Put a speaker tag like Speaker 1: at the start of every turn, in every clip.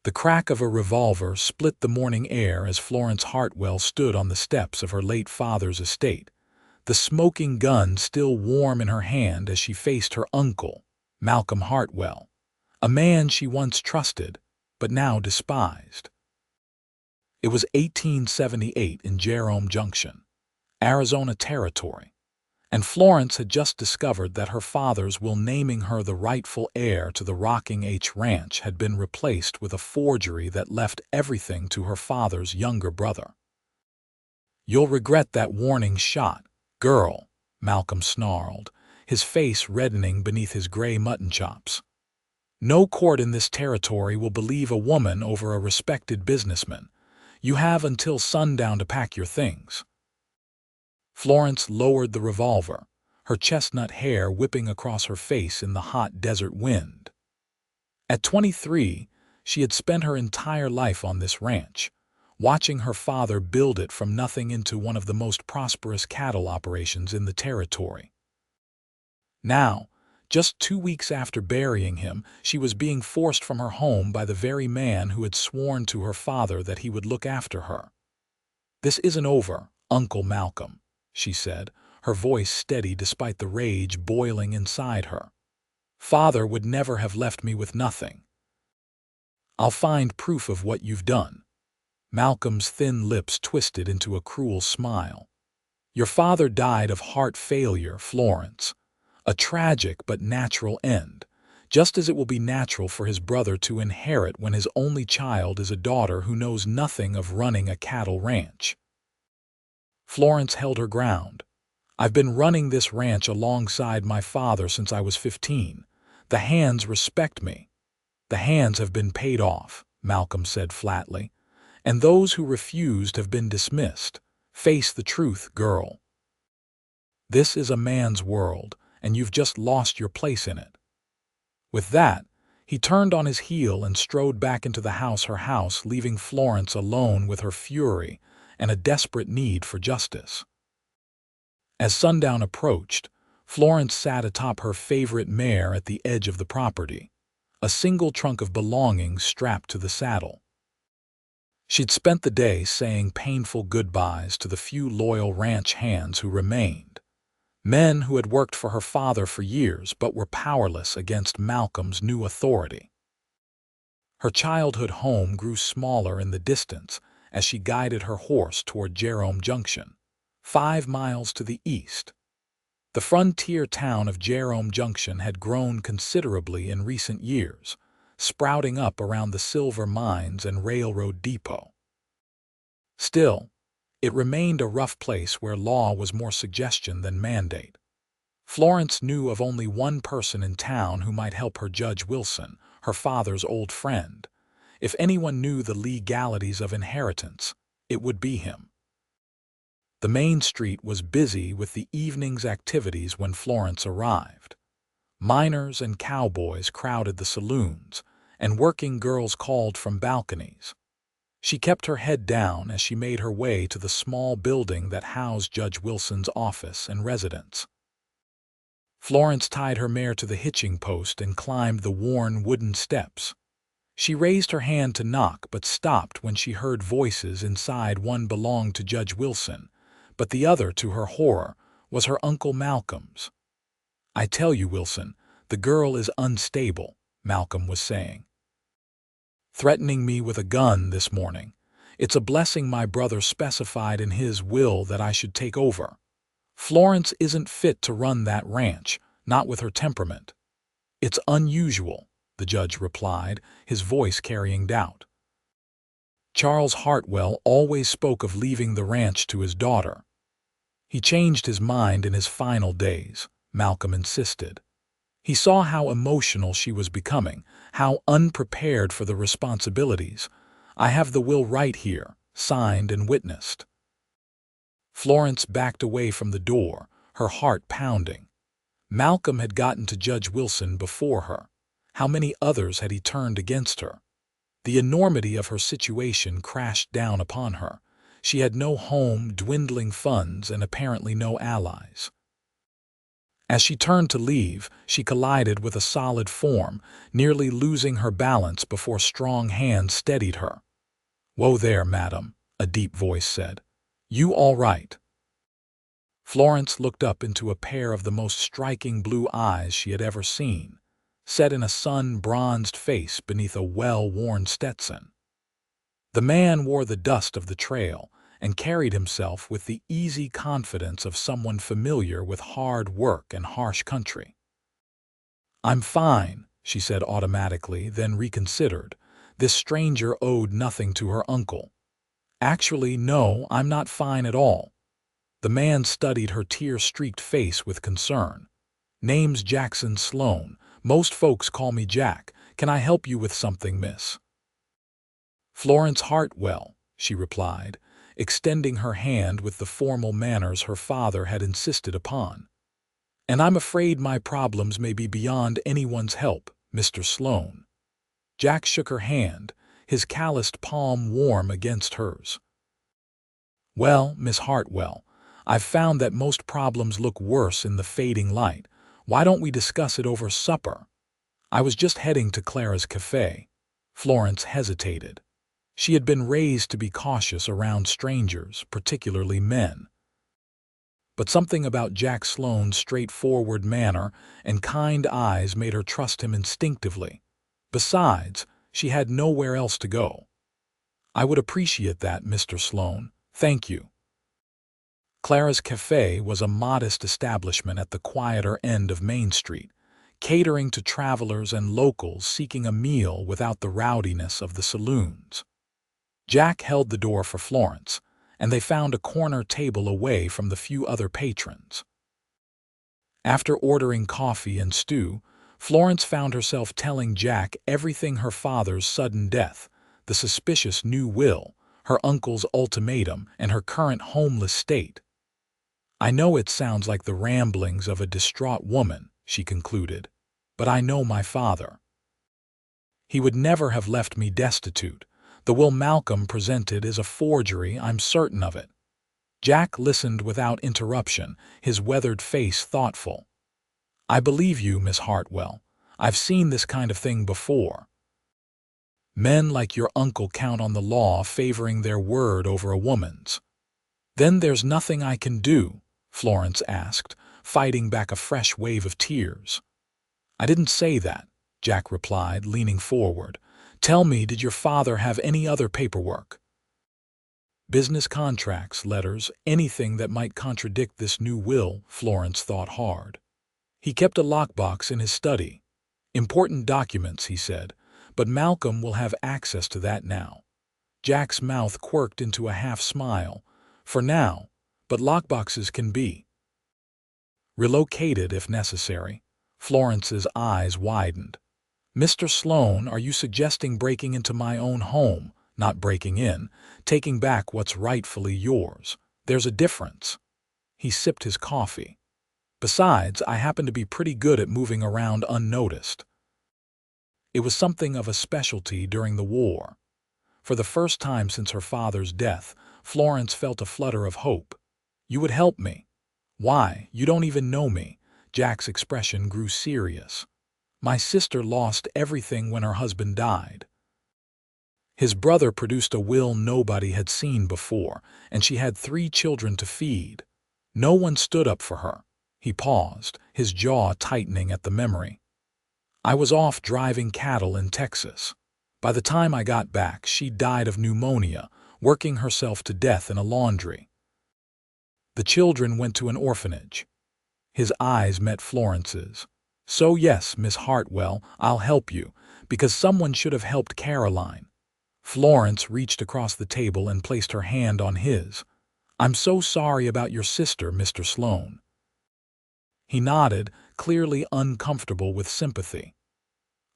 Speaker 1: The crack of a revolver split the morning air as Florence Hartwell stood on the steps of her late father's estate, the smoking gun still warm in her hand as she faced her uncle, Malcolm Hartwell, a man she once trusted but now despised. It was 1878 in Jerome Junction, Arizona Territory, and Florence had just discovered that her father's will naming her the rightful heir to the Rocking H Ranch had been replaced with a forgery that left everything to her father's younger brother. "You'll regret that warning shot, girl," Malcolm snarled, his face reddening beneath his gray mutton chops. "No court in this territory will believe a woman over a respected businessman. You have until sundown to pack your things." Florence lowered the revolver, her chestnut hair whipping across her face in the hot desert wind. At 23, she had spent her entire life on this ranch, watching her father build it from nothing into one of the most prosperous cattle operations in the territory. Now, just 2 weeks after burying him, she was being forced from her home by the very man who had sworn to her father that he would look after her. "This isn't over, Uncle Malcolm," she said, her voice steady despite the rage boiling inside her. "Father would never have left me with nothing. I'll find proof of what you've done." Malcolm's thin lips twisted into a cruel smile. "Your father died of heart failure, Florence. A tragic but natural end, just as it will be natural for his brother to inherit when his only child is a daughter who knows nothing of running a cattle ranch." Florence held her ground. "I've been running this ranch alongside my father since I was 15. The hands respect me." "The hands have been paid off," Malcolm said flatly, "and those who refused have been dismissed. Face the truth, girl. This is a man's world, and you've just lost your place in it." With that, he turned on his heel and strode back into her house, leaving Florence alone with her fury and a desperate need for justice. As sundown approached, Florence sat atop her favorite mare at the edge of the property, a single trunk of belongings strapped to the saddle. She'd spent the day saying painful goodbyes to the few loyal ranch hands who remained, men who had worked for her father for years but were powerless against Malcolm's new authority. Her childhood home grew smaller in the distance as she guided her horse toward Jerome Junction, 5 miles to the east. The frontier town of Jerome Junction had grown considerably in recent years, sprouting up around the silver mines and railroad depot. Still, it remained a rough place where law was more suggestion than mandate. Florence knew of only one person in town who might help her, Judge Wilson, her father's old friend. If anyone knew the legalities of inheritance, it would be him. The main street was busy with the evening's activities when Florence arrived. Miners and cowboys crowded the saloons, and working girls called from balconies. She kept her head down as she made her way to the small building that housed Judge Wilson's office and residence. Florence tied her mare to the hitching post and climbed the worn wooden steps. She raised her hand to knock but stopped when she heard voices inside. One belonged to Judge Wilson, but the other, to her horror, was her Uncle Malcolm's. "I tell you, Wilson, the girl is unstable," Malcolm was saying. "Threatening me with a gun this morning. It's a blessing my brother specified in his will that I should take over. Florence isn't fit to run that ranch, not with her temperament." "It's unusual," the judge replied, his voice carrying doubt. "Charles Hartwell always spoke of leaving the ranch to his daughter." "He changed his mind in his final days," Malcolm insisted. "He saw how emotional she was becoming, how unprepared for the responsibilities. I have the will right here, signed and witnessed." Florence backed away from the door, her heart pounding. Malcolm had gotten to Judge Wilson before her. How many others had he turned against her? The enormity of her situation crashed down upon her. She had no home, dwindling funds, and apparently no allies. As she turned to leave, she collided with a solid form, nearly losing her balance before strong hands steadied her. "Whoa there, madam," a deep voice said. "You all right?" Florence looked up into a pair of the most striking blue eyes she had ever seen, set in a sun-bronzed face beneath a well-worn Stetson. The man wore the dust of the trail and carried himself with the easy confidence of someone familiar with hard work and harsh country. "I'm fine," she said automatically, then reconsidered. This stranger owed nothing to her uncle. "Actually, no, I'm not fine at all." The man studied her tear-streaked face with concern. "Name's Jackson Sloane. Most folks call me Jack. Can I help you with something, miss?" "Florence Hartwell," she replied, extending her hand with the formal manners her father had insisted upon. "And I'm afraid my problems may be beyond anyone's help, Mr. Sloane." Jack shook her hand, his calloused palm warm against hers. "Well, Miss Hartwell, I've found that most problems look worse in the fading light. Why don't we discuss it over supper? I was just heading to Clara's cafe." Florence hesitated. She had been raised to be cautious around strangers, particularly men. But something about Jack Sloane's straightforward manner and kind eyes made her trust him instinctively. Besides, she had nowhere else to go. "I would appreciate that, Mr. Sloane. Thank you." Clara's Cafe was a modest establishment at the quieter end of Main Street, catering to travelers and locals seeking a meal without the rowdiness of the saloons. Jack held the door for Florence, and they found a corner table away from the few other patrons. After ordering coffee and stew, Florence found herself telling Jack everything: her father's sudden death, the suspicious new will, her uncle's ultimatum, and her current homeless state. "I know it sounds like the ramblings of a distraught woman," she concluded, "but I know my father. He would never have left me destitute. The will Malcolm presented is a forgery, I'm certain of it." Jack listened without interruption, his weathered face thoughtful. "I believe you, Miss Hartwell. I've seen this kind of thing before. Men like your uncle count on the law favoring their word over a woman's." "Then there's nothing I can do?" Florence asked, fighting back a fresh wave of tears. "I didn't say that," Jack replied, leaning forward. "Tell me, did your father have any other paperwork?" "Business contracts, letters, anything that might contradict this new will," Florence thought hard. "He kept a lockbox in his study. Important documents," he said, "but Malcolm will have access to that now." Jack's mouth quirked into a half-smile. "For now, but lockboxes can be relocated if necessary." Florence's eyes widened. "Mr. Sloane, are you suggesting breaking into my own home, not breaking in, taking back what's rightfully yours? There's a difference." He sipped his coffee. "Besides, I happen to be pretty good at moving around unnoticed." It was something of a specialty during the war. For the first time since her father's death, Florence felt a flutter of hope. "You would help me?" "Why, you don't even know me." Jack's expression grew serious. "My sister lost everything when her husband died. His brother produced a will nobody had seen before, and she had 3 children to feed. No one stood up for her." He paused, his jaw tightening at the memory. "I was off driving cattle in Texas. By the time I got back, she died of pneumonia, working herself to death in a laundry. The children went to an orphanage." His eyes met Florence's. "So yes, Miss Hartwell, I'll help you, because someone should have helped Caroline." Florence reached across the table and placed her hand on his. "I'm so sorry about your sister, Mr. Sloane." He nodded, clearly uncomfortable with sympathy.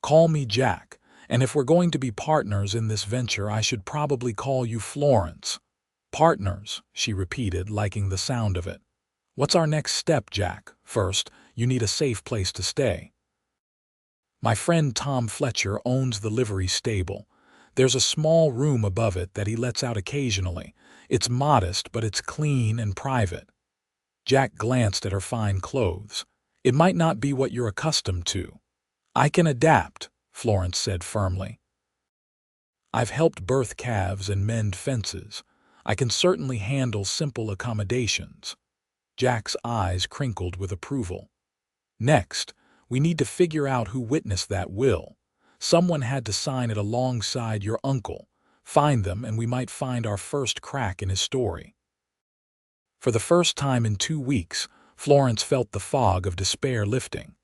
Speaker 1: "Call me Jack, and if we're going to be partners in this venture, I should probably call you Florence." "Partners," she repeated, liking the sound of it. "What's our next step, Jack? First, you need a safe place to stay." "My friend Tom Fletcher owns the livery stable. There's a small room above it that he lets out occasionally. It's modest, but it's clean and private." Jack glanced at her fine clothes. It might not be what you're accustomed to. I can adapt, Florence said firmly. I've helped birth calves and mend fences. I can certainly handle simple accommodations. Jack's eyes crinkled with approval. Next, we need to figure out who witnessed that will. Someone had to sign it alongside your uncle. Find them and we might find our first crack in his story. For the first time in 2 weeks, Florence felt the fog of despair lifting.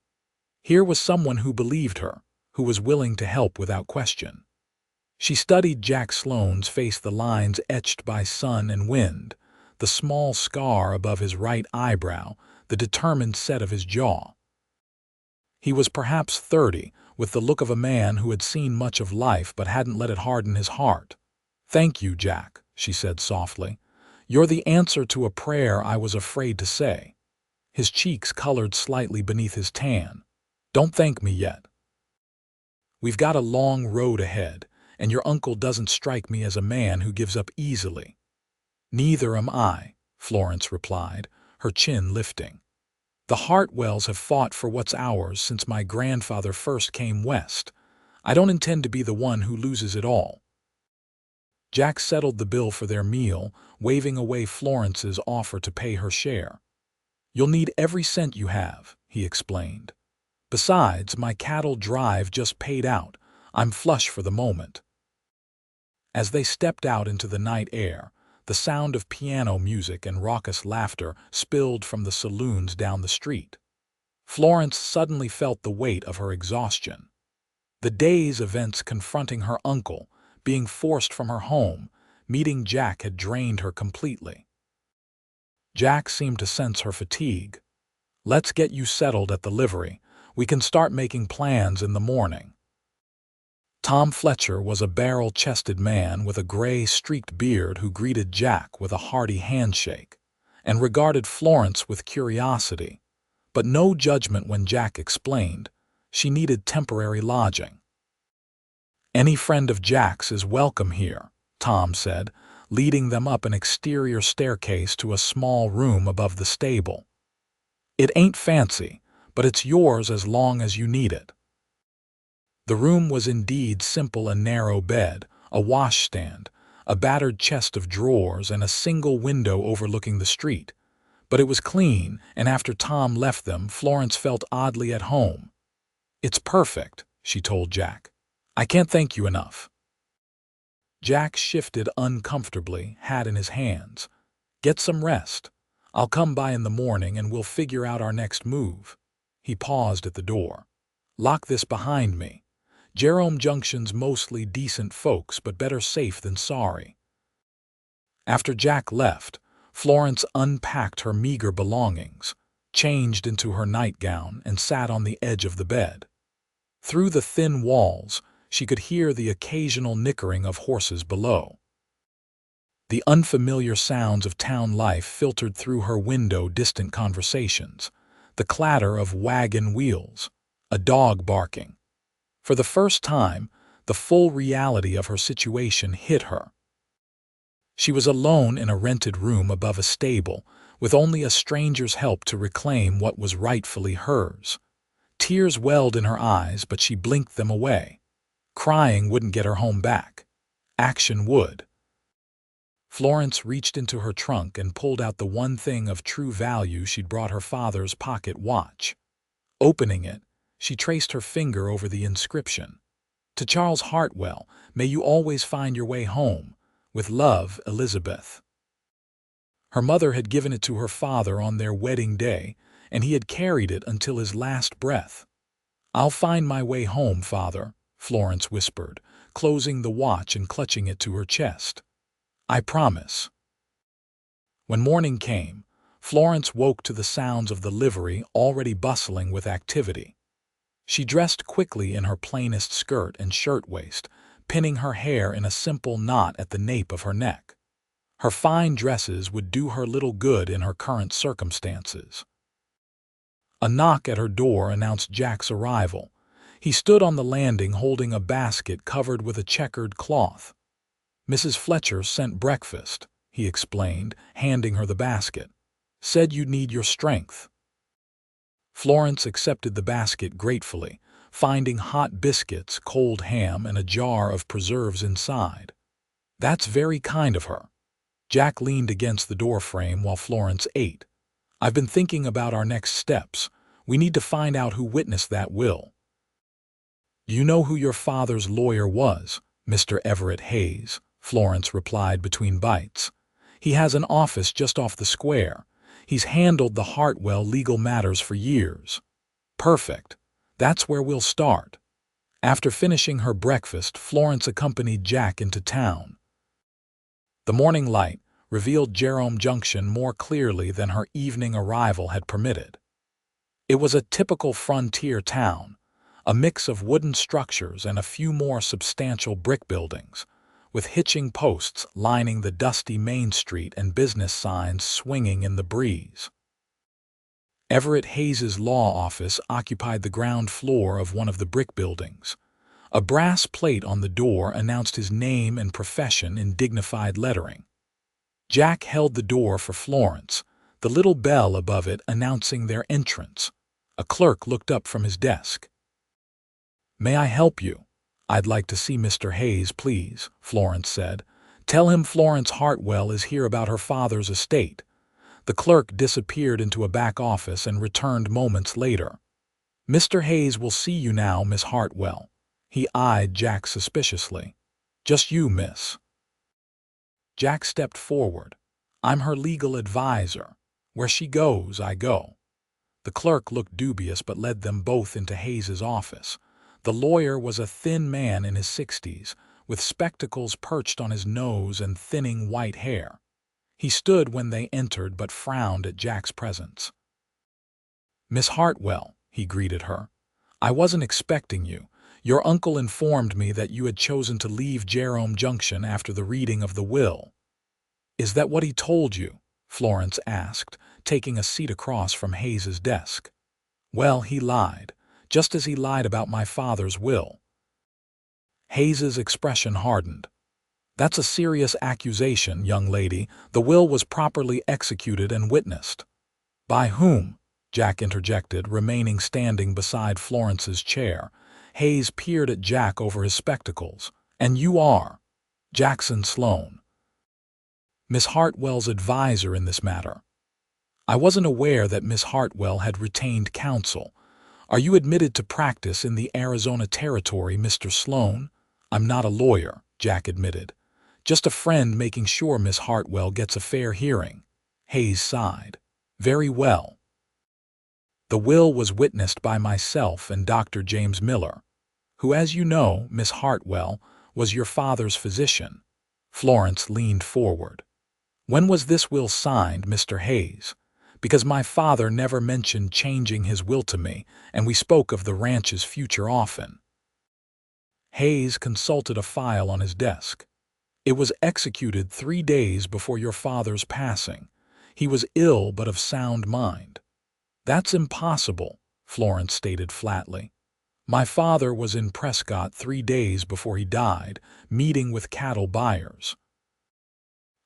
Speaker 1: Here was someone who believed her, who was willing to help without question. She studied Jack Sloane's face, the lines etched by sun and wind, the small scar above his right eyebrow, the determined set of his jaw. He was perhaps 30, with the look of a man who had seen much of life but hadn't let it harden his heart. "Thank you, Jack," she said softly. "You're the answer to a prayer I was afraid to say." His cheeks colored slightly beneath his tan. "Don't thank me yet. We've got a long road ahead, and your uncle doesn't strike me as a man who gives up easily." "Neither am I," Florence replied, her chin lifting. "The Hartwells have fought for what's ours since my grandfather first came west. I don't intend to be the one who loses it all." Jack settled the bill for their meal, waving away Florence's offer to pay her share. "You'll need every cent you have," he explained. "Besides, my cattle drive just paid out. I'm flush for the moment." As they stepped out into the night air, the sound of piano music and raucous laughter spilled from the saloons down the street. Florence suddenly felt the weight of her exhaustion. The day's events confronting her uncle, being forced from her home, meeting Jack had drained her completely. Jack seemed to sense her fatigue. "Let's get you settled at the livery. We can start making plans in the morning." Tom Fletcher was a barrel-chested man with a gray, streaked beard who greeted Jack with a hearty handshake, and regarded Florence with curiosity, but no judgment when Jack explained she needed temporary lodging. "Any friend of Jack's is welcome here," Tom said, leading them up an exterior staircase to a small room above the stable. "It ain't fancy, but it's yours as long as you need it." The room was indeed simple: a narrow bed, a washstand, a battered chest of drawers, and a single window overlooking the street. But it was clean, and after Tom left them, Florence felt oddly at home. "It's perfect," she told Jack. "I can't thank you enough." Jack shifted uncomfortably, hat in his hands. "Get some rest. I'll come by in the morning and we'll figure out our next move." He paused at the door. "Lock this behind me. Jerome Junction's mostly decent folks, but better safe than sorry." After Jack left, Florence unpacked her meager belongings, changed into her nightgown, and sat on the edge of the bed. Through the thin walls, she could hear the occasional nickering of horses below. The unfamiliar sounds of town life filtered through her window: distant conversations, the clatter of wagon wheels, a dog barking. For the first time, the full reality of her situation hit her. She was alone in a rented room above a stable, with only a stranger's help to reclaim what was rightfully hers. Tears welled in her eyes, but she blinked them away. Crying wouldn't get her home back. Action would. Florence reached into her trunk and pulled out the one thing of true value she'd brought: her father's pocket watch. Opening it, she traced her finger over the inscription. "To Charles Hartwell, may you always find your way home. With love, Elizabeth." Her mother had given it to her father on their wedding day, and he had carried it until his last breath. "I'll find my way home, Father," Florence whispered, closing the watch and clutching it to her chest. "I promise." When morning came, Florence woke to the sounds of the livery already bustling with activity. She dressed quickly in her plainest skirt and shirtwaist, pinning her hair in a simple knot at the nape of her neck. Her fine dresses would do her little good in her current circumstances. A knock at her door announced Jack's arrival. He stood on the landing holding a basket covered with a checkered cloth. "Mrs. Fletcher sent breakfast," he explained, handing her the basket. "Said you'd need your strength." Florence accepted the basket gratefully, finding hot biscuits, cold ham, and a jar of preserves inside. "That's very kind of her." Jack leaned against the doorframe while Florence ate. "I've been thinking about our next steps. We need to find out who witnessed that will." "Do you know who your father's lawyer was?" "Mr. Everett Hayes," Florence replied between bites. "He has an office just off the square. He's handled the Hartwell legal matters for years." "Perfect. That's where we'll start." After finishing her breakfast, Florence accompanied Jack into town. The morning light revealed Jerome Junction more clearly than her evening arrival had permitted. It was a typical frontier town, a mix of wooden structures and a few more substantial brick buildings, with hitching posts lining the dusty main street and business signs swinging in the breeze. Everett Hayes's law office occupied the ground floor of one of the brick buildings. A brass plate on the door announced his name and profession in dignified lettering. Jack held the door for Florence, the little bell above it announcing their entrance. A clerk looked up from his desk. "May I help you?" "I'd like to see Mr. Hayes, please," Florence said. "Tell him Florence Hartwell is here about her father's estate." The clerk disappeared into a back office and returned moments later. "Mr. Hayes will see you now, Miss Hartwell." He eyed Jack suspiciously. "Just you, miss." Jack stepped forward. "I'm her legal advisor. Where she goes, I go." The clerk looked dubious but led them both into Hayes's office. The lawyer was a thin man in his 60s, with spectacles perched on his nose and thinning white hair. He stood when they entered but frowned at Jack's presence. "Miss Hartwell," he greeted her, "I wasn't expecting you. Your uncle informed me that you had chosen to leave Jerome Junction after the reading of the will." "Is that what he told you?" Florence asked, taking a seat across from Hayes's desk. "Well, he lied, just as he lied about my father's will." Hayes's expression hardened. "That's a serious accusation, young lady. The will was properly executed and witnessed." "By whom?" Jack interjected, remaining standing beside Florence's chair. Hayes peered at Jack over his spectacles. "And you are?" "Jackson Sloane, Miss Hartwell's advisor in this matter." "I wasn't aware that Miss Hartwell had retained counsel. Are you admitted to practice in the Arizona Territory, Mr. Sloane?" "I'm not a lawyer," Jack admitted. "Just a friend making sure Miss Hartwell gets a fair hearing." Hayes sighed. "Very well. The will was witnessed by myself and Dr. James Miller, who, as you know, Miss Hartwell, was your father's physician." Florence leaned forward. "When was this will signed, Mr. Hayes? Because my father never mentioned changing his will to me, and we spoke of the ranch's future often." Hayes consulted a file on his desk. "It was executed 3 days before your father's passing. He was ill but of sound mind." "That's impossible," Florence stated flatly. "My father was in Prescott 3 days before he died, meeting with cattle buyers.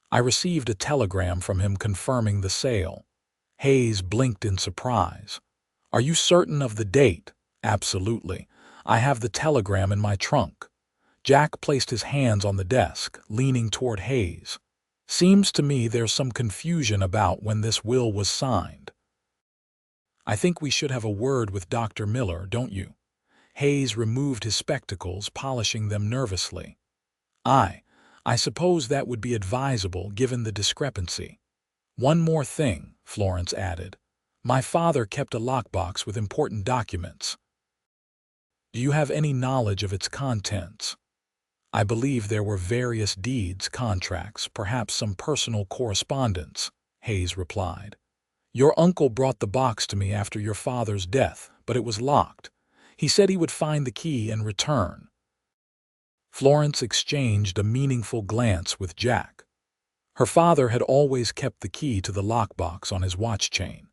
Speaker 1: I received a telegram from him confirming the sale." Hayes blinked in surprise. "Are you certain of the date?" "Absolutely. I have the telegram in my trunk." Jack placed his hands on the desk, leaning toward Hayes. "Seems to me there's some confusion about when this will was signed. I think we should have a word with Dr. Miller, don't you?" Hayes removed his spectacles, polishing them nervously. I suppose that would be advisable given the discrepancy." "One more thing," Florence added. "My father kept a lockbox with important documents. Do you have any knowledge of its contents?" "I believe there were various deeds, contracts, perhaps some personal correspondence," Hayes replied. "Your uncle brought the box to me after your father's death, but it was locked. He said he would find the key and return." Florence exchanged a meaningful glance with Jack. Her father had always kept the key to the lockbox on his watch chain.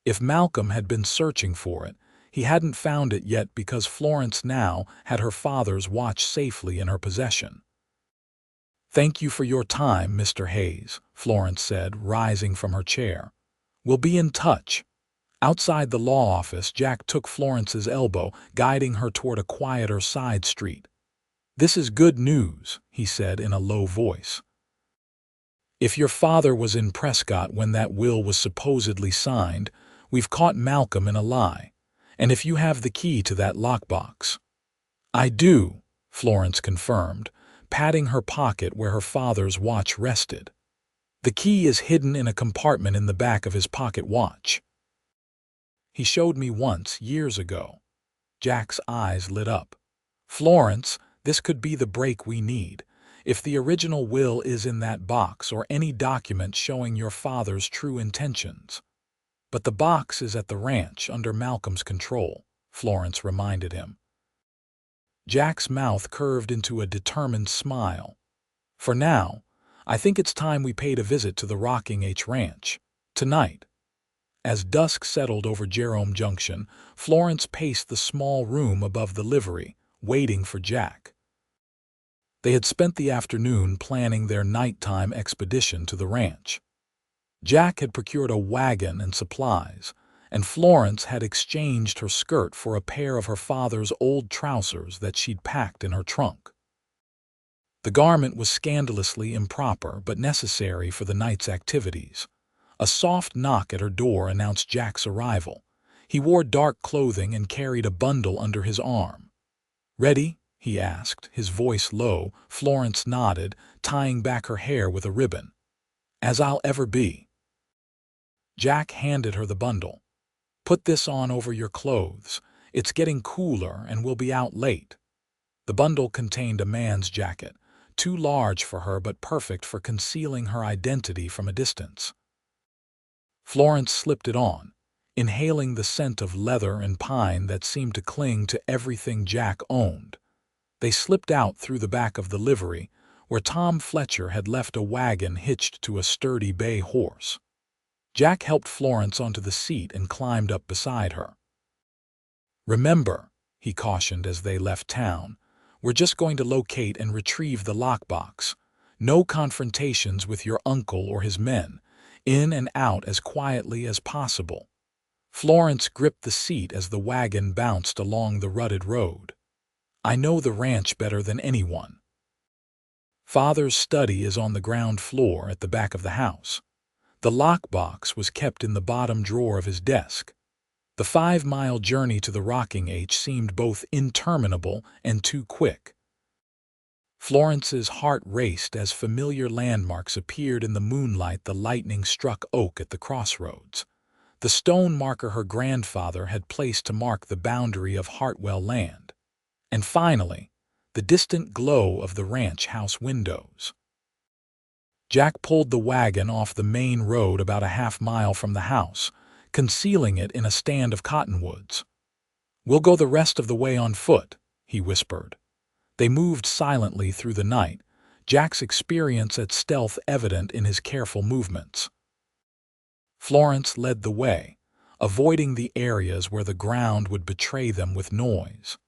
Speaker 1: If Malcolm had been searching for it, he hadn't found it yet because Florence now had her father's watch safely in her possession. "Thank you for your time, Mr. Hayes," Florence said, rising from her chair. "We'll be in touch." Outside the law office, Jack took Florence's elbow, guiding her toward a quieter side street. "This is good news," he said in a low voice. "If your father was in Prescott when that will was supposedly signed, we've caught Malcolm in a lie. And if you have the key to that lockbox—" "I do," Florence confirmed, patting her pocket where her father's watch rested. "The key is hidden in a compartment in the back of his pocket watch. He showed me once, years ago." Jack's eyes lit up. "Florence, this could be the break we need. If the original will is in that box or any document showing your father's true intentions." "But the box is at the ranch under Malcolm's control," Florence reminded him. Jack's mouth curved into a determined smile. "For now, I think it's time we paid a visit to the Rocking H Ranch. Tonight." As dusk settled over Jerome Junction, Florence paced the small room above the livery, waiting for Jack. They had spent the afternoon planning their nighttime expedition to the ranch. Jack had procured a wagon and supplies, and Florence had exchanged her skirt for a pair of her father's old trousers that she'd packed in her trunk. The garment was scandalously improper but necessary for the night's activities. A soft knock at her door announced Jack's arrival. He wore dark clothing and carried a bundle under his arm. "Ready?" he asked, his voice low. Florence nodded, tying back her hair with a ribbon. "As I'll ever be." Jack handed her the bundle. "Put this on over your clothes. It's getting cooler and we'll be out late." The bundle contained a man's jacket, too large for her but perfect for concealing her identity from a distance. Florence slipped it on, inhaling the scent of leather and pine that seemed to cling to everything Jack owned. They slipped out through the back of the livery, where Tom Fletcher had left a wagon hitched to a sturdy bay horse. Jack helped Florence onto the seat and climbed up beside her. "Remember," he cautioned as they left town, "we're just going to locate and retrieve the lockbox. No confrontations with your uncle or his men. In and out as quietly as possible." Florence gripped the seat as the wagon bounced along the rutted road. "I know the ranch better than anyone. Father's study is on the ground floor at the back of the house. The lockbox was kept in the bottom drawer of his desk." The 5-mile journey to the Rocking H seemed both interminable and too quick. Florence's heart raced as familiar landmarks appeared in the moonlight. The lightning-struck oak at the crossroads, the stone marker her grandfather had placed to mark the boundary of Hartwell land, and finally, the distant glow of the ranch house windows. Jack pulled the wagon off the main road about a half-mile from the house, concealing it in a stand of cottonwoods. "We'll go the rest of the way on foot," he whispered. They moved silently through the night, Jack's experience at stealth evident in his careful movements. Florence led the way, avoiding the areas where the ground would betray them with noise.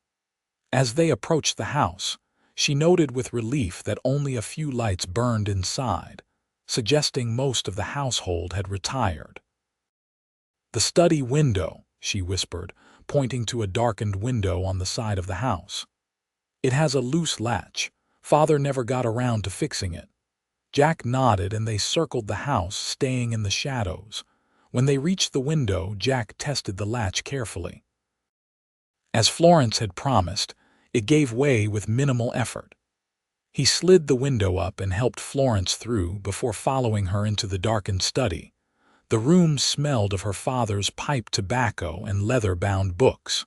Speaker 1: As they approached the house, she noted with relief that only a few lights burned inside, suggesting most of the household had retired. "The study window," she whispered, pointing to a darkened window on the side of the house. "It has a loose latch. Father never got around to fixing it." Jack nodded and they circled the house, staying in the shadows. When they reached the window, Jack tested the latch carefully. As Florence had promised, it gave way with minimal effort. He slid the window up and helped Florence through before following her into the darkened study. The room smelled of her father's pipe tobacco and leather-bound books.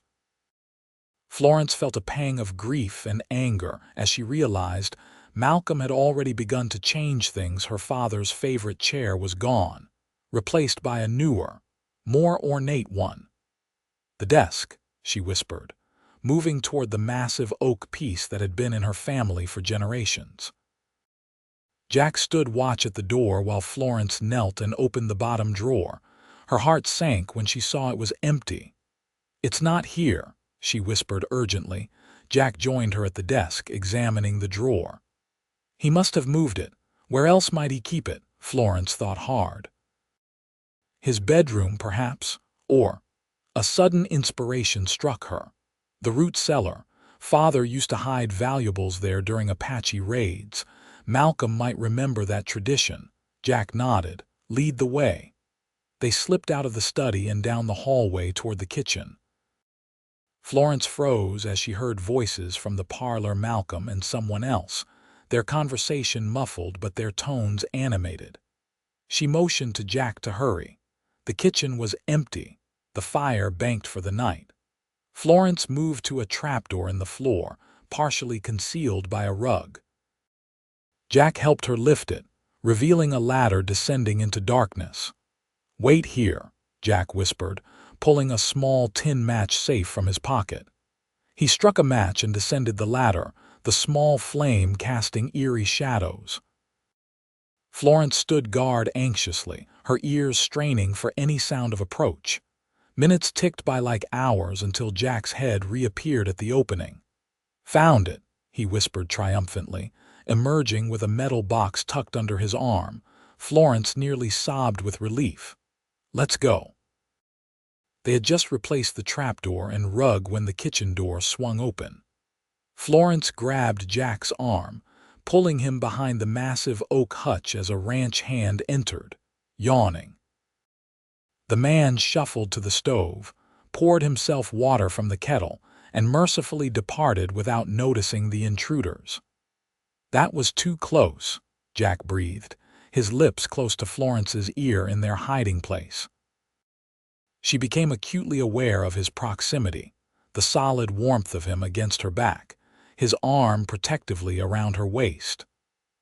Speaker 1: Florence felt a pang of grief and anger as she realized Malcolm had already begun to change things. Her father's favorite chair was gone, replaced by a newer, more ornate one. "The desk," she whispered, moving toward the massive oak piece that had been in her family for generations. Jack stood watch at the door while Florence knelt and opened the bottom drawer. Her heart sank when she saw it was empty. "It's not here," she whispered urgently. Jack joined her at the desk, examining the drawer. "He must have moved it. Where else might he keep it?" Florence thought hard. "His bedroom, perhaps, Or, a sudden inspiration struck her. The root cellar. Father used to hide valuables there during Apache raids. Malcolm might remember that tradition. Jack nodded. Lead the way. They slipped out of the study and down the hallway toward the kitchen. Florence froze as she heard voices from the parlor, Malcolm and someone else, their conversation muffled but their tones animated. She motioned to Jack to hurry. The kitchen was empty, the fire banked for the night. Florence moved to a trapdoor in the floor, partially concealed by a rug. Jack helped her lift it, revealing a ladder descending into darkness. "Wait here," Jack whispered, pulling a small tin match safe from his pocket. He struck a match and descended the ladder, the small flame casting eerie shadows. Florence stood guard anxiously, her ears straining for any sound of approach. Minutes ticked by like hours until Jack's head reappeared at the opening. "Found it," he whispered triumphantly, emerging with a metal box tucked under his arm. Florence nearly sobbed with relief. "Let's go." They had just replaced the trapdoor and rug when the kitchen door swung open. Florence grabbed Jack's arm, pulling him behind the massive oak hutch as a ranch hand entered, yawning. The man shuffled to the stove, poured himself water from the kettle, and mercifully departed without noticing the intruders. "That was too close," Jack breathed, his lips close to Florence's ear in their hiding place. She became acutely aware of his proximity, the solid warmth of him against her back, his arm protectively around her waist.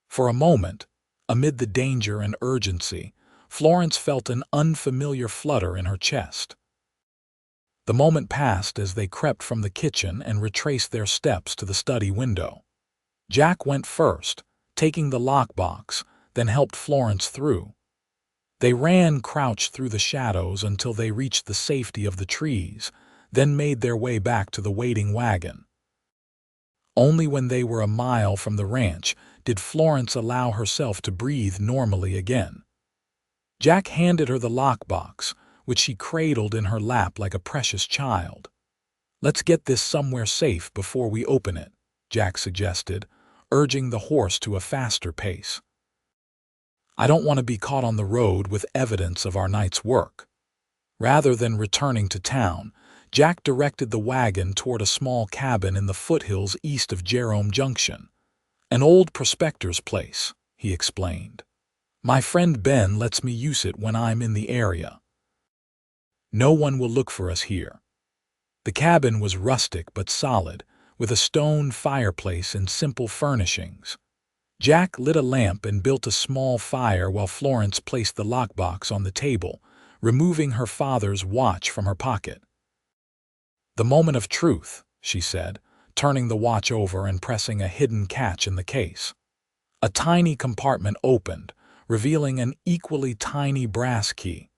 Speaker 1: For a moment, amid the danger and urgency, Florence felt an unfamiliar flutter in her chest. The moment passed as they crept from the kitchen and retraced their steps to the study window. Jack went first, taking the lockbox, then helped Florence through. They ran crouched through the shadows until they reached the safety of the trees, then made their way back to the waiting wagon. Only when they were a mile from the ranch did Florence allow herself to breathe normally again. Jack handed her the lockbox, which she cradled in her lap like a precious child. "Let's get this somewhere safe before we open it," Jack suggested, urging the horse to a faster pace. "I don't want to be caught on the road with evidence of our night's work." Rather than returning to town, Jack directed the wagon toward a small cabin in the foothills east of Jerome Junction. "An old prospector's place," he explained. "My friend Ben lets me use it when I'm in the area. No one will look for us here." The cabin was rustic but solid, with a stone fireplace and simple furnishings. Jack lit a lamp and built a small fire while Florence placed the lockbox on the table, removing her father's watch from her pocket. "The moment of truth," she said, turning the watch over and pressing a hidden catch in the case. A tiny compartment opened, revealing an equally tiny brass key.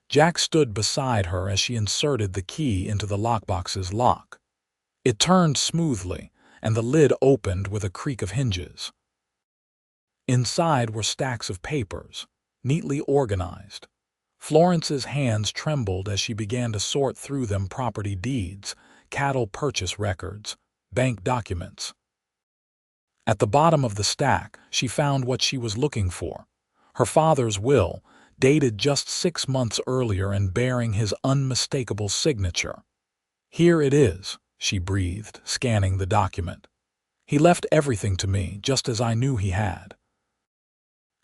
Speaker 1: Jack stood beside her as she inserted the key into the lockbox's lock. It turned smoothly, and the lid opened with a creak of hinges. Inside were stacks of papers, neatly organized. Florence's hands trembled as she began to sort through them: property deeds, cattle purchase records, bank documents. At the bottom of the stack, she found what she was looking for: her father's will, dated just 6 months earlier and bearing his unmistakable signature. "Here it is," she breathed, scanning the document. "He left everything to me, just as I knew he had.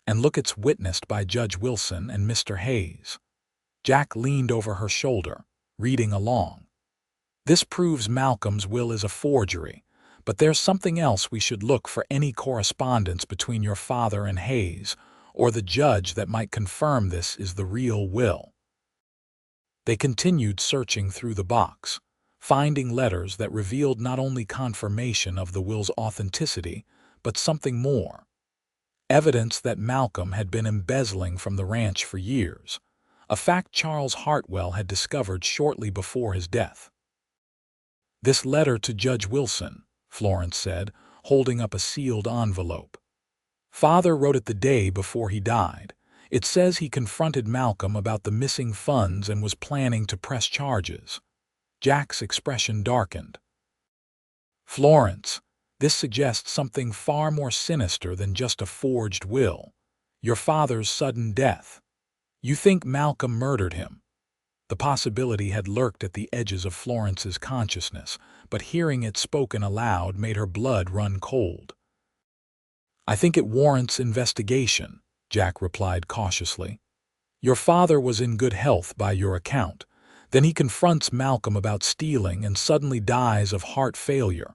Speaker 1: And look, it's witnessed by Judge Wilson and Mr. Hayes." Jack leaned over her shoulder, reading along. "This proves Malcolm's will is a forgery, but there's something else. We should look for any correspondence between your father and Hayes, or the judge, that might confirm this is the real will." They continued searching through the box, finding letters that revealed not only confirmation of the will's authenticity, but something more: evidence that Malcolm had been embezzling from the ranch for years, a fact Charles Hartwell had discovered shortly before his death. "This letter to Judge Wilson," Florence said, holding up a sealed envelope. "Father wrote it the day before he died. It says he confronted Malcolm about the missing funds and was planning to press charges. Jack's expression darkened. Florence, this suggests something far more sinister than just a forged will. Your father's sudden death. You think Malcolm murdered him. The possibility had lurked at the edges of Florence's consciousness, but hearing it spoken aloud made her blood run cold. I think it warrants investigation, Jack replied cautiously. Your father was in good health by your account. Then he confronts Malcolm about stealing and suddenly dies of heart failure.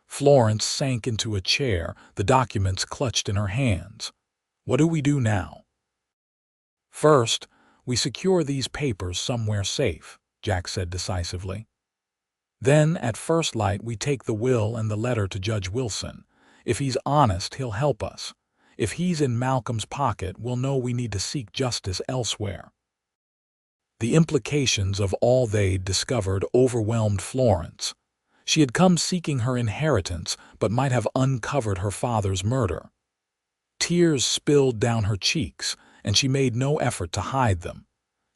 Speaker 1: Florence sank into a chair, the documents clutched in her hands. What do we do now? First, we secure these papers somewhere safe, Jack said decisively. Then, at first light, we take the will and the letter to Judge Wilson. If he's honest, he'll help us. If he's in Malcolm's pocket, we'll know we need to seek justice elsewhere. The implications of all they'd discovered overwhelmed Florence. She had come seeking her inheritance, but might have uncovered her father's murder. Tears spilled down her cheeks, and she made no effort to hide them.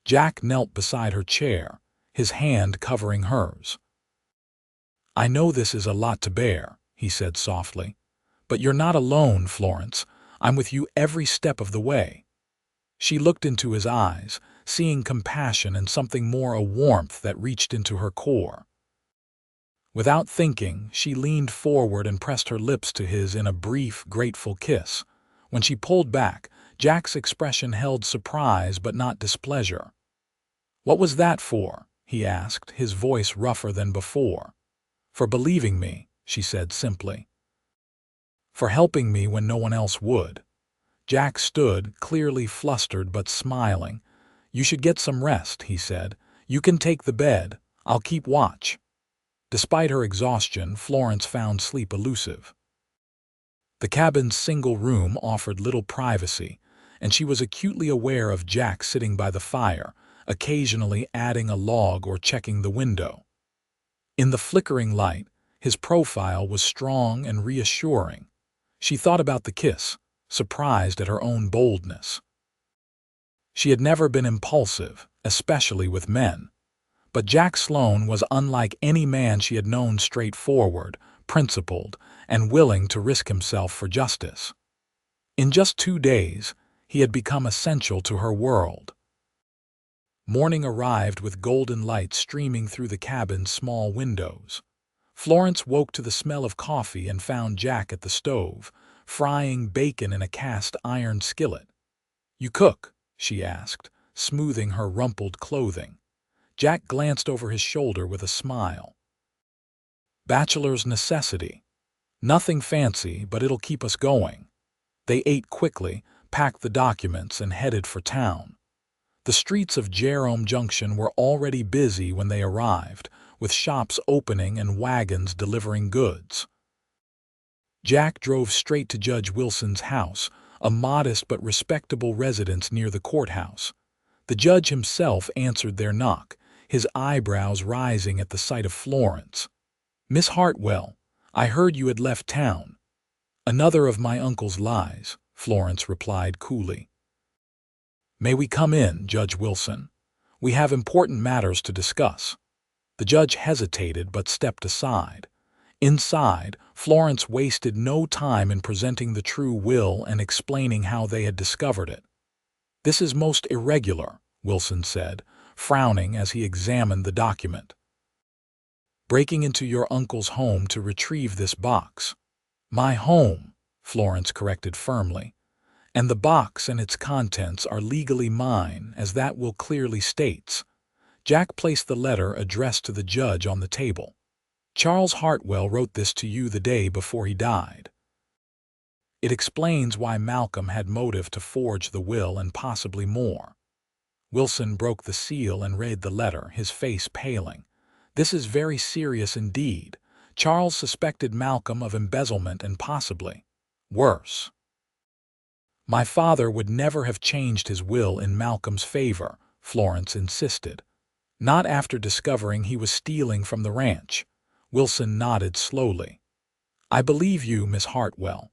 Speaker 1: Jack knelt beside her chair, his hand covering hers. I know this is a lot to bear, he said softly. But you're not alone, Florence. I'm with you every step of the way. She looked into his eyes, seeing compassion and something more, a warmth that reached into her core. Without thinking, she leaned forward and pressed her lips to his in a brief, grateful kiss. When she pulled back, Jack's expression held surprise but not displeasure. What was that for? He asked, his voice rougher than before. For believing me, she said simply. For helping me when no one else would. Jack stood, clearly flustered but smiling. You should get some rest, he said. You can take the bed. I'll keep watch. Despite her exhaustion, Florence found sleep elusive. The cabin's single room offered little privacy, and she was acutely aware of Jack sitting by the fire, occasionally adding a log or checking the window. In the flickering light, his profile was strong and reassuring. She thought about the kiss, surprised at her own boldness. She had never been impulsive, especially with men. But Jack Sloane was unlike any man she had known, straightforward, principled, and willing to risk himself for justice. In just 2 days, he had become essential to her world. Morning arrived with golden light streaming through the cabin's small windows. Florence woke to the smell of coffee and found Jack at the stove, frying bacon in a cast-iron skillet. You cook? She asked, smoothing her rumpled clothing. Jack glanced over his shoulder with a smile. Bachelor's necessity. Nothing fancy, but it'll keep us going. They ate quickly, packed the documents, and headed for town. The streets of Jerome Junction were already busy when they arrived, with shops opening and wagons delivering goods. Jack drove straight to Judge Wilson's house, a modest but respectable residence near the courthouse. The judge himself answered their knock, his eyebrows rising at the sight of Florence. Miss Hartwell, I heard you had left town. Another of my uncle's lies, Florence replied coolly. May we come in, Judge Wilson? We have important matters to discuss. The judge hesitated but stepped aside. Inside, Florence wasted no time in presenting the true will and explaining how they had discovered it. This is most irregular, Wilson said, frowning as he examined the document. Breaking into your uncle's home to retrieve this box. My home, Florence corrected firmly. And the box and its contents are legally mine, as that will clearly states. Jack placed the letter addressed to the judge on the table. Charles Hartwell wrote this to you the day before he died. It explains why Malcolm had motive to forge the will and possibly more. Wilson broke the seal and read the letter, his face paling. This is very serious indeed. Charles suspected Malcolm of embezzlement and possibly worse. My father would never have changed his will in Malcolm's favor, Florence insisted. Not after discovering he was stealing from the ranch. Wilson nodded slowly. I believe you, Miss Hartwell.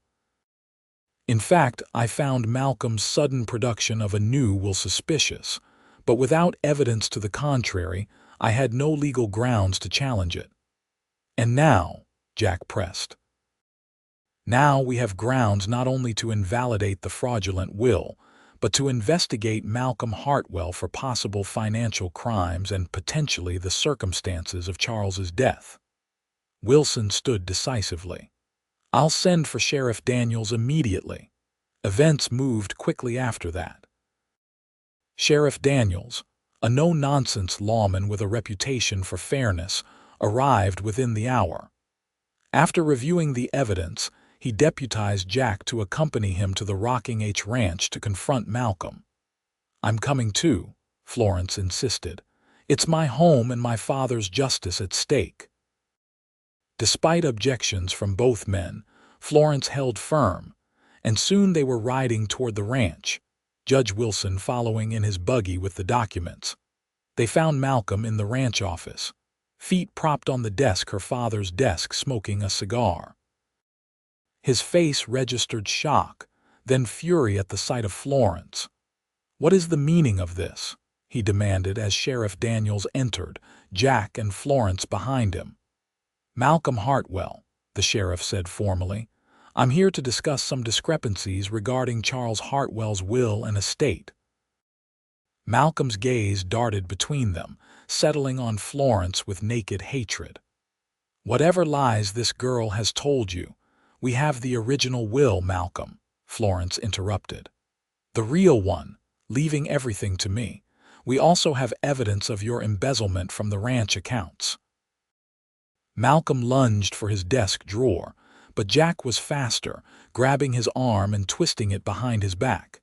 Speaker 1: In fact, I found Malcolm's sudden production of a new will suspicious, but without evidence to the contrary, I had no legal grounds to challenge it. And now, Jack pressed, now we have grounds not only to invalidate the fraudulent will, but to investigate Malcolm Hartwell for possible financial crimes and potentially the circumstances of Charles's death. Wilson stood decisively. I'll send for Sheriff Daniels immediately. Events moved quickly after that. Sheriff Daniels, a no-nonsense lawman with a reputation for fairness, arrived within the hour. After reviewing the evidence, he deputized Jack to accompany him to the Rocking H Ranch to confront Malcolm. "I'm coming too," Florence insisted. "It's my home and my father's justice at stake." Despite objections from both men, Florence held firm, and soon they were riding toward the ranch, Judge Wilson following in his buggy with the documents. They found Malcolm in the ranch office, feet propped on the desk, her father's desk, smoking a cigar. His face registered shock, then fury at the sight of Florence. "What is the meaning of this?" he demanded as Sheriff Daniels entered, Jack and Florence behind him. "Malcolm Hartwell," the sheriff said formally. "I'm here to discuss some discrepancies regarding Charles Hartwell's will and estate." Malcolm's gaze darted between them, settling on Florence with naked hatred. "Whatever lies this girl has told you, we have the original will, Malcolm," Florence interrupted. "The real one, leaving everything to me. We also have evidence of your embezzlement from the ranch accounts." Malcolm lunged for his desk drawer, but Jack was faster, grabbing his arm and twisting it behind his back.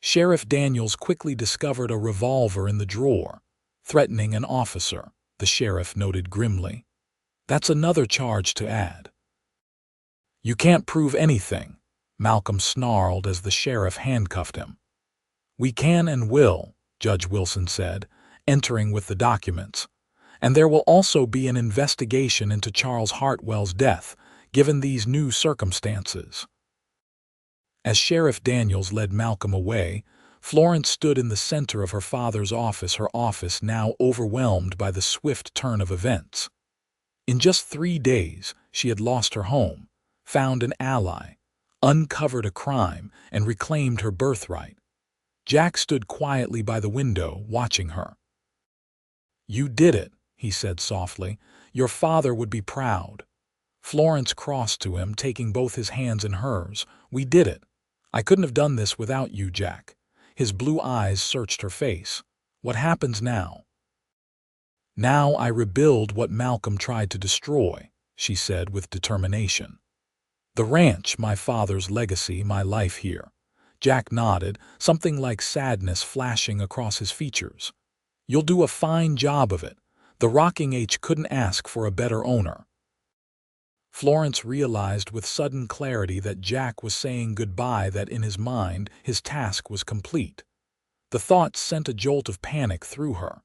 Speaker 1: Sheriff Daniels quickly discovered a revolver in the drawer, threatening an officer, the sheriff noted grimly. "That's another charge to add." "You can't prove anything," Malcolm snarled as the sheriff handcuffed him. "We can and will," Judge Wilson said, entering with the documents. "And there will also be an investigation into Charles Hartwell's death, given these new circumstances." As Sheriff Daniels led Malcolm away, Florence stood in the center of her father's office, her office now overwhelmed by the swift turn of events. In just 3 days, she had lost her home, found an ally, uncovered a crime, and reclaimed her birthright. Jack stood quietly by the window, watching her. "You did it," he said softly. "Your father would be proud." Florence crossed to him, taking both his hands in hers. "We did it. I couldn't have done this without you, Jack." His blue eyes searched her face. "What happens now?" "Now I rebuild what Malcolm tried to destroy," she said with determination. "The ranch, my father's legacy, my life here." Jack nodded, something like sadness flashing across his features. "You'll do a fine job of it. The Rocking H couldn't ask for a better owner." Florence realized with sudden clarity that Jack was saying goodbye, that in his mind his task was complete. The thought sent a jolt of panic through her.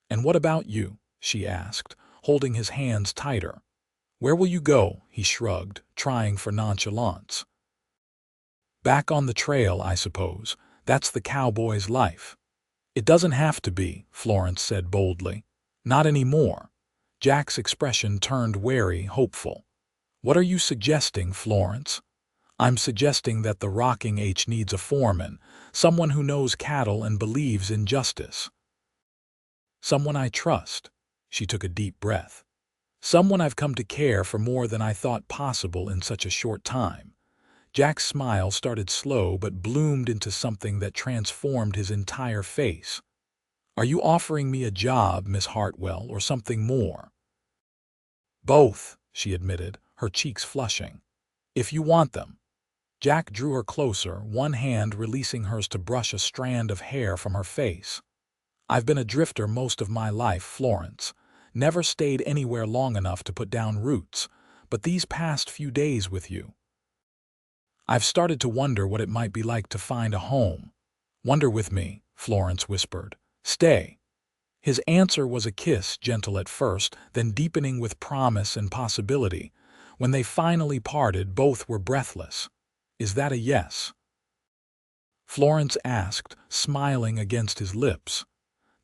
Speaker 1: "And what about you?" she asked, holding his hands tighter. "Where will you go?" he shrugged, trying for nonchalance. "Back on the trail, I suppose. That's the cowboy's life." "It doesn't have to be," Florence said boldly. "Not anymore." Jack's expression turned wary, hopeful. "What are you suggesting, Florence?" "I'm suggesting that the Rocking H needs a foreman, someone who knows cattle and believes in justice. Someone I trust." She took a deep breath. "Someone I've come to care for more than I thought possible in such a short time." Jack's smile started slow but bloomed into something that transformed his entire face. "Are you offering me a job, Miss Hartwell, or something more?" "Both," she admitted, her cheeks flushing. "If you want them." Jack drew her closer, one hand releasing hers to brush a strand of hair from her face. "I've been a drifter most of my life, Florence. Never stayed anywhere long enough to put down roots, but these past few days with you, I've started to wonder what it might be like to find a home." "Wonder with me," Florence whispered. "Stay." His answer was a kiss, gentle at first, then deepening with promise and possibility. When they finally parted, both were breathless. Is that a yes?" Florence asked, smiling against his lips.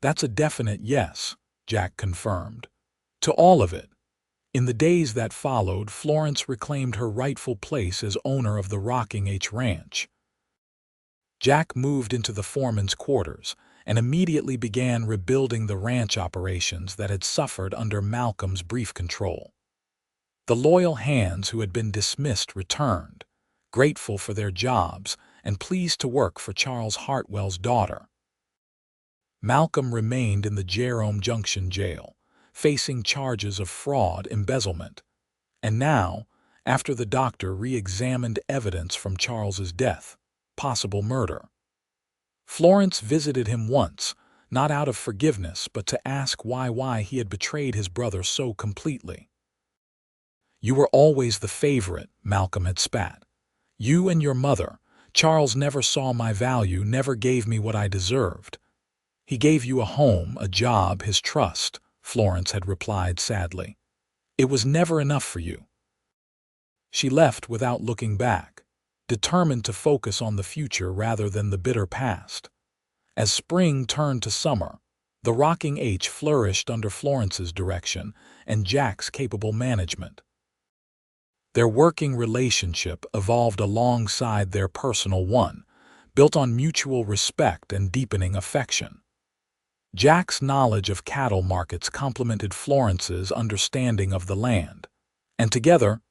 Speaker 1: "That's a definite yes," Jack confirmed. "To all of it." In the days that followed, Florence reclaimed her rightful place as owner of the Rocking H Ranch. Jack moved into the foreman's quarters and immediately began rebuilding the ranch operations that had suffered under Malcolm's brief control. The loyal hands who had been dismissed returned, grateful for their jobs and pleased to work for Charles Hartwell's daughter. Malcolm remained in the Jerome Junction jail, facing charges of fraud, embezzlement. And now, after the doctor re-examined evidence from Charles's death, possible murder. Florence visited him once, not out of forgiveness, but to ask why he had betrayed his brother so completely. "You were always the favorite," Malcolm had spat. "You and your mother. Charles never saw my value, never gave me what I deserved." "He gave you a home, a job, his trust," Florence had replied sadly. "It was never enough for you." She left without looking back, determined to focus on the future rather than the bitter past. As spring turned to summer, the Rocking H flourished under Florence's direction and Jack's capable management. Their working relationship evolved alongside their personal one, built on mutual respect and deepening affection. Jack's knowledge of cattle markets complemented Florence's understanding of the land, and together,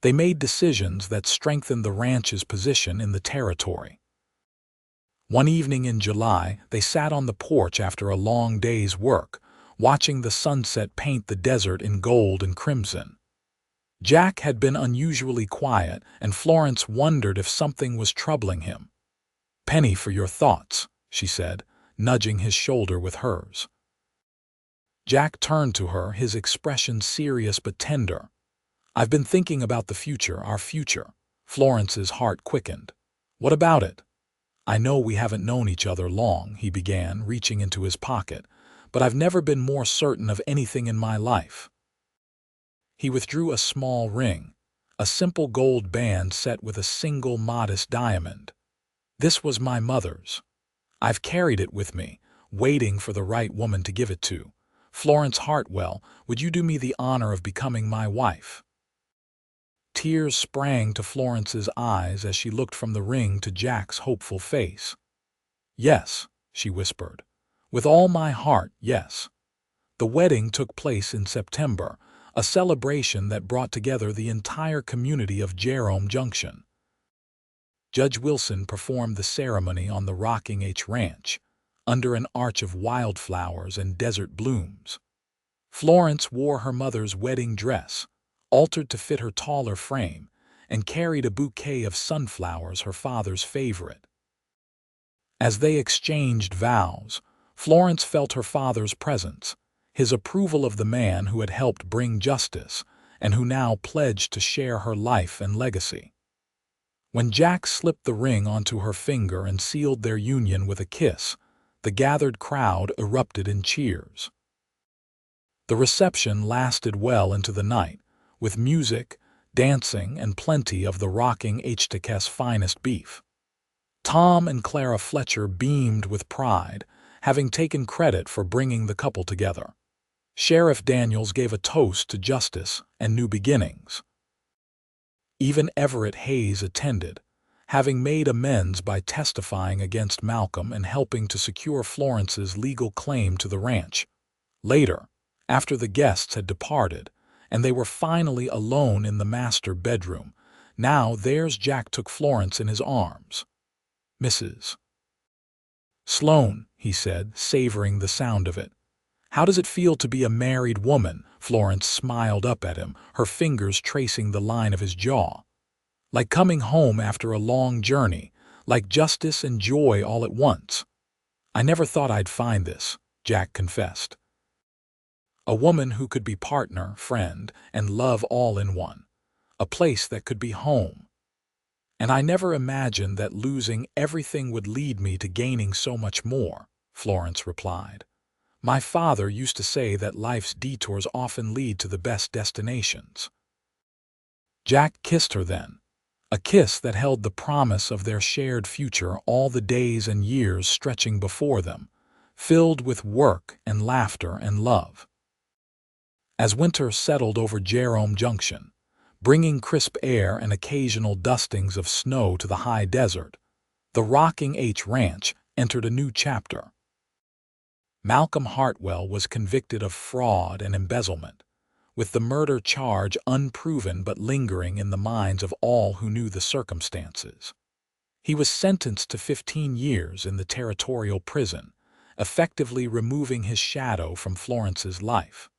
Speaker 1: they made decisions that strengthened the ranch's position in the territory. One evening in July, they sat on the porch after a long day's work, watching the sunset paint the desert in gold and crimson. Jack had been unusually quiet, and Florence wondered if something was troubling him. "Penny for your thoughts," she said, nudging his shoulder with hers. Jack turned to her, his expression serious but tender. "I've been thinking about the future, our future." Florence's heart quickened. "What about it?" "I know we haven't known each other long," he began, reaching into his pocket, "but I've never been more certain of anything in my life." He withdrew a small ring, a simple gold band set with a single modest diamond. "This was my mother's. I've carried it with me, waiting for the right woman to give it to. Florence Hartwell, would you do me the honor of becoming my wife?" Tears sprang to Florence's eyes as she looked from the ring to Jack's hopeful face. "Yes," she whispered. "With all my heart, yes." The wedding took place in September, a celebration that brought together the entire community of Jerome Junction. Judge Wilson performed the ceremony on the Rocking H Ranch, under an arch of wildflowers and desert blooms. Florence wore her mother's wedding dress, altered to fit her taller frame, and carried a bouquet of sunflowers, her father's favorite. As they exchanged vows, Florence felt her father's presence, his approval of the man who had helped bring justice and who now pledged to share her life and legacy. When Jack slipped the ring onto her finger and sealed their union with a kiss, the gathered crowd erupted in cheers. The reception lasted well into the night, with music, dancing, and plenty of the Rocking H's finest beef. Tom and Clara Fletcher beamed with pride, having taken credit for bringing the couple together. Sheriff Daniels gave a toast to justice and new beginnings. Even Everett Hayes attended, having made amends by testifying against Malcolm and helping to secure Florence's legal claim to the ranch. Later, after the guests had departed, and they were finally alone in the master bedroom, now there's Jack took Florence in his arms. "Mrs. Sloane," he said, savoring the sound of it. "How does it feel to be a married woman?" Florence smiled up at him, her fingers tracing the line of his jaw. "Like coming home after a long journey, like justice and joy all at once." "I never thought I'd find this," Jack confessed. "A woman who could be partner, friend, and love all in one. A place that could be home. And I never imagined that losing everything would lead me to gaining so much more," Florence replied. "My father used to say that life's detours often lead to the best destinations." Jack kissed her then, a kiss that held the promise of their shared future, all the days and years stretching before them, filled with work and laughter and love. As winter settled over Jerome Junction, bringing crisp air and occasional dustings of snow to the high desert, the Rocking H Ranch entered a new chapter. Malcolm Hartwell was convicted of fraud and embezzlement, with the murder charge unproven but lingering in the minds of all who knew the circumstances. He was sentenced to 15 years in the territorial prison, effectively removing his shadow from Florence's life.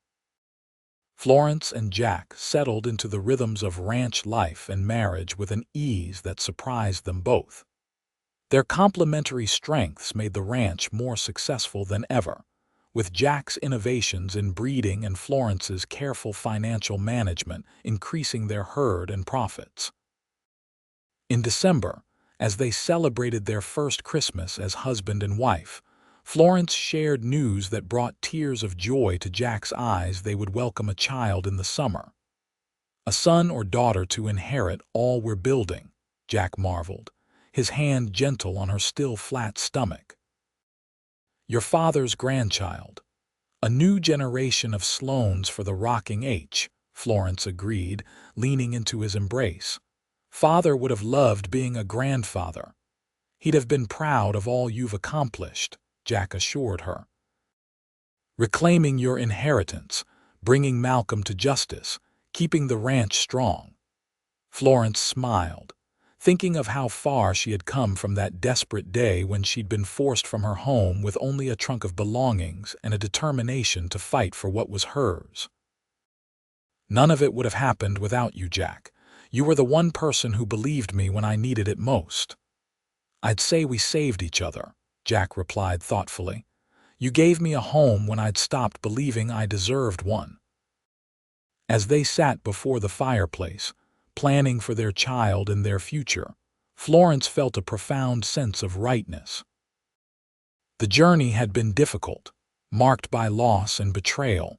Speaker 1: Florence and Jack settled into the rhythms of ranch life and marriage with an ease that surprised them both. Their complementary strengths made the ranch more successful than ever, with Jack's innovations in breeding and Florence's careful financial management increasing their herd and profits. In December, as they celebrated their first Christmas as husband and wife, Florence shared news that brought tears of joy to Jack's eyes. They would welcome a child in the summer. A son or daughter to inherit all we're building, Jack marveled, his hand gentle on her still flat stomach. Your father's grandchild. A new generation of Sloanes for the Rocking H, Florence agreed, leaning into his embrace. Father would have loved being a grandfather. He'd have been proud of all you've accomplished, Jack assured her. Reclaiming your inheritance, bringing Malcolm to justice, keeping the ranch strong. Florence smiled, thinking of how far she had come from that desperate day when she'd been forced from her home with only a trunk of belongings and a determination to fight for what was hers. None of it would have happened without you, Jack. You were the one person who believed me when I needed it most. I'd say we saved each other, Jack replied thoughtfully. You gave me a home when I'd stopped believing I deserved one. As they sat before the fireplace, planning for their child and their future, Florence felt a profound sense of rightness. The journey had been difficult, marked by loss and betrayal,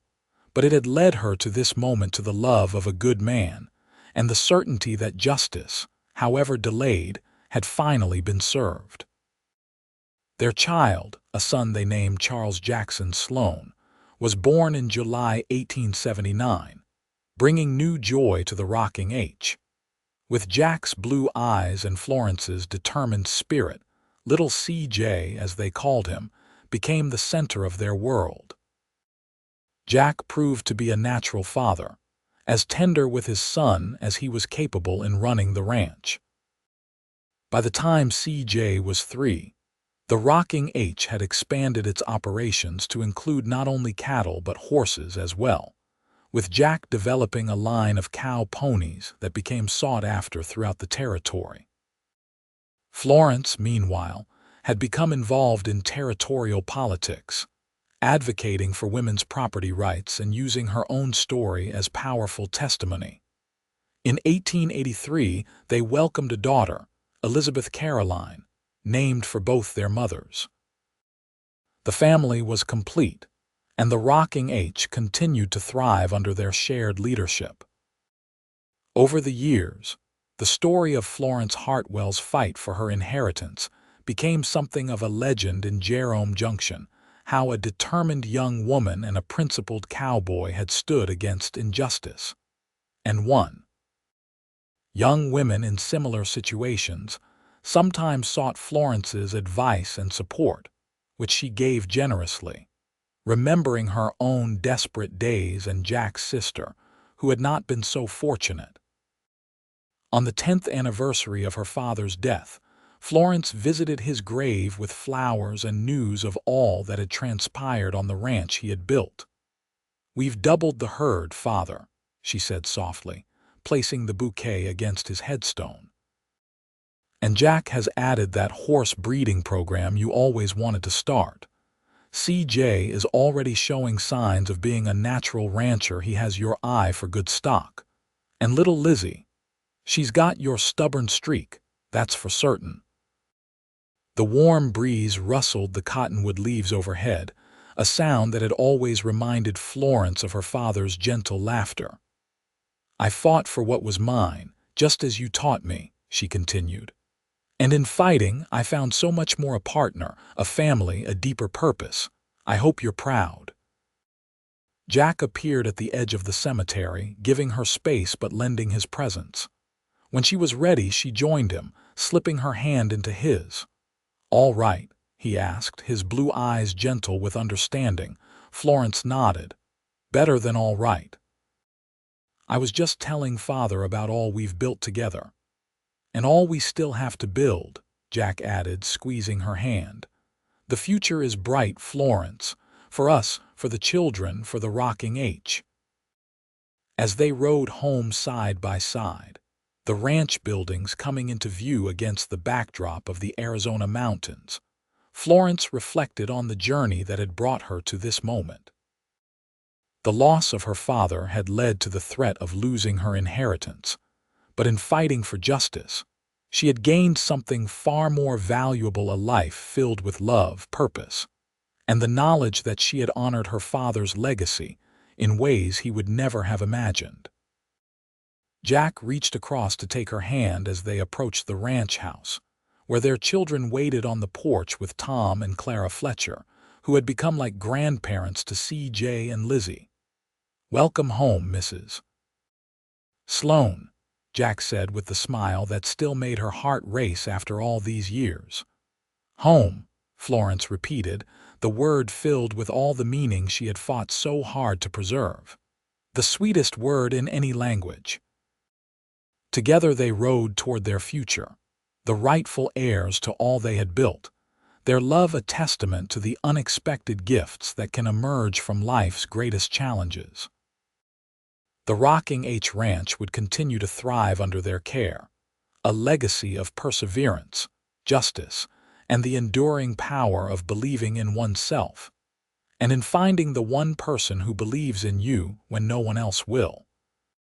Speaker 1: but it had led her to this moment, to the love of a good man, and the certainty that justice, however delayed, had finally been served. Their child, a son they named Charles Jackson Sloane, was born in July 1879, bringing new joy to the Rocking H. With Jack's blue eyes and Florence's determined spirit, little CJ, as they called him, became the center of their world. Jack proved to be a natural father, as tender with his son as he was capable in running the ranch. By the time CJ was 3, the Rocking H had expanded its operations to include not only cattle but horses as well, with Jack developing a line of cow ponies that became sought after throughout the territory. Florence, meanwhile, had become involved in territorial politics, advocating for women's property rights and using her own story as powerful testimony. In 1883, they welcomed a daughter, Elizabeth Caroline, named for both their mothers. The family was complete, and the Rocking H continued to thrive under their shared leadership. Over the years, the story of Florence Hartwell's fight for her inheritance became something of a legend in Jerome Junction, how a determined young woman and a principled cowboy had stood against injustice and won. Young women in similar situations sometimes sought Florence's advice and support, which she gave generously, remembering her own desperate days and Jack's sister, who had not been so fortunate. On the 10th anniversary of her father's death, Florence visited his grave with flowers and news of all that had transpired on the ranch he had built. "We've doubled the herd, Father," she said softly, placing the bouquet against his headstone. "And Jack has added that horse breeding program you always wanted to start. CJ is already showing signs of being a natural rancher. He has your eye for good stock. And little Lizzie, she's got your stubborn streak, that's for certain." The warm breeze rustled the cottonwood leaves overhead, a sound that had always reminded Florence of her father's gentle laughter. "I fought for what was mine, just as you taught me," she continued. "And in fighting, I found so much more: a partner, a family, a deeper purpose. I hope you're proud." Jack appeared at the edge of the cemetery, giving her space but lending his presence. When she was ready, she joined him, slipping her hand into his. "All right?" he asked, his blue eyes gentle with understanding. Florence nodded. "Better than all right. I was just telling Father about all we've built together. And all we still have to build," Jack added, squeezing her hand. "The future is bright, Florence. For us, for the children, for the rocking H." As they rode home side by side, the ranch buildings coming into view against the backdrop of the Arizona mountains, Florence reflected on the journey that had brought her to this moment. The loss of her father had led to the threat of losing her inheritance, but in fighting for justice, she had gained something far more valuable: a life filled with love, purpose, and the knowledge that she had honored her father's legacy in ways he would never have imagined. Jack reached across to take her hand as they approached the ranch house, where their children waited on the porch with Tom and Clara Fletcher, who had become like grandparents to CJ and Lizzie. "Welcome home, Mrs. Sloane," Jack said with the smile that still made her heart race after all these years. "Home," Florence repeated, the word filled with all the meaning she had fought so hard to preserve. The sweetest word in any language. Together they rode toward their future, the rightful heirs to all they had built, their love a testament to the unexpected gifts that can emerge from life's greatest challenges. The Rocking H Ranch would continue to thrive under their care, a legacy of perseverance, justice, and the enduring power of believing in oneself, and in finding the one person who believes in you when no one else will.